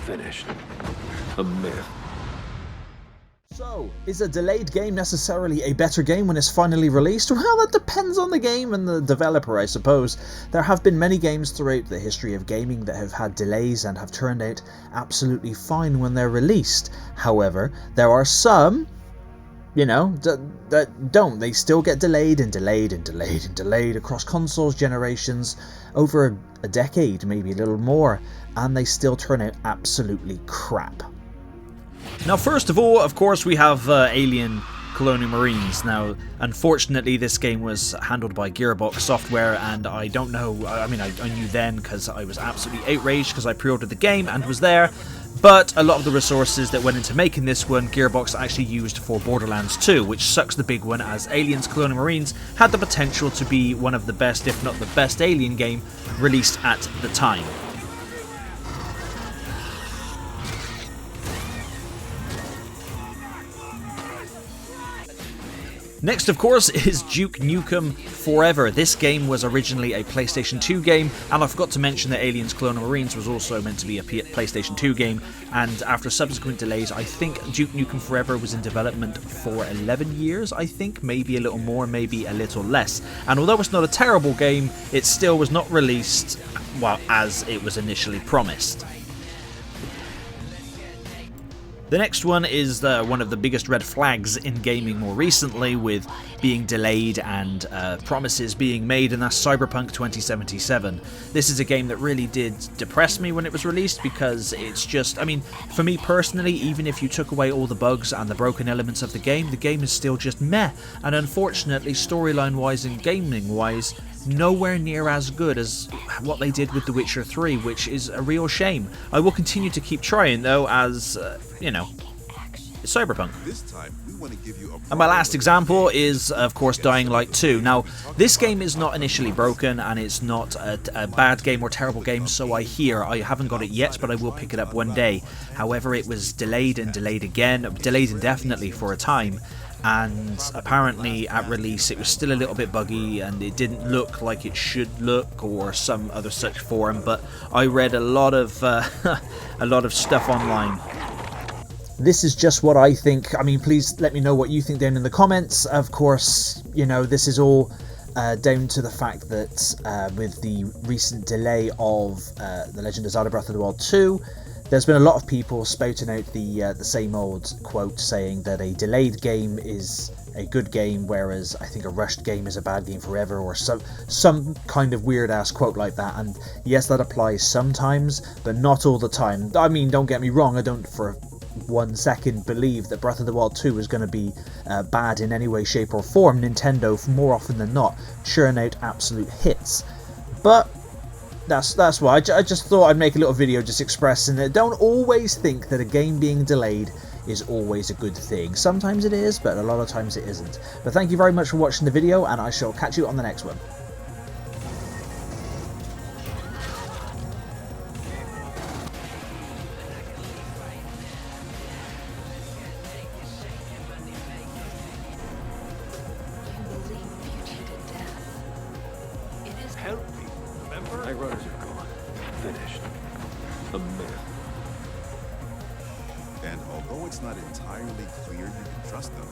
Finished. A myth. So, is a delayed game necessarily a better game when it's finally released? Well, that depends on the game and the developer, I suppose. There have been many games throughout the history of gaming that have had delays and have turned out absolutely fine when they're released. However, there are some, that don't. They still get delayed and delayed and delayed and delayed across consoles generations over a decade, maybe a little more, and they still turn out absolutely crap. Now, first of all, of course, we have Alien Colonial Marines. Now, unfortunately, this game was handled by Gearbox Software, and I don't know, I knew then because I was absolutely outraged because I pre-ordered the game and was there, but a lot of the resources that went into making this one, Gearbox actually used for Borderlands 2, which sucks the big one, as Aliens Colonial Marines had the potential to be one of the best, if not the best, Alien game released at the time. Next, of course, is Duke Nukem Forever. This game was originally a PlayStation 2 game, and I forgot to mention that Aliens Colonial Marines was also meant to be a PlayStation 2 game, and after subsequent delays, I think Duke Nukem Forever was in development for 11 years, I think, maybe a little more, maybe a little less. And although it's not a terrible game, it still was not released, well, as it was initially promised. The next one is one of the biggest red flags in gaming more recently, with being delayed and promises being made, and that's Cyberpunk 2077. This is a game that really did depress me when it was released, because it's just, for me personally, even if you took away all the bugs and the broken elements of the game is still just meh, and unfortunately, storyline-wise and gaming-wise, nowhere near as good as what they did with The Witcher 3, which is a real shame. I will continue to keep trying, though, as, it's Cyberpunk. And my last example is, of course, Dying Light 2. Now, this game is not initially broken, and it's not a bad game or terrible game, so I hear. I haven't got it yet, but I will pick it up one day. However, it was delayed and delayed again, delayed indefinitely for a time, and apparently at release it was still a little bit buggy and it didn't look like it should look, or some other such forum, but I read a lot of stuff online. This is just what I think. Please let me know what you think down in the comments. Of course, this is all down to the fact that with the recent delay of The Legend of Zelda Breath of the Wild 2, there's been a lot of people spouting out the same old quote saying that a delayed game is a good game, whereas I think a rushed game is a bad game forever, or some kind of weird ass quote like that. And yes, that applies sometimes, but not all the time. Don't get me wrong, I don't for 1 second believe that Breath of the Wild 2 is going to be bad in any way, shape or form. Nintendo, more often than not, churn out absolute hits. But that's why I just thought I'd make a little video just expressing that don't always think that a game being delayed is always a good thing. Sometimes it is, but a lot of times it isn't. But thank you very much for watching the video, and I shall catch you on the next one. Help me, remember? My runners are gone. Finished. A myth. And although it's not entirely clear you can trust them,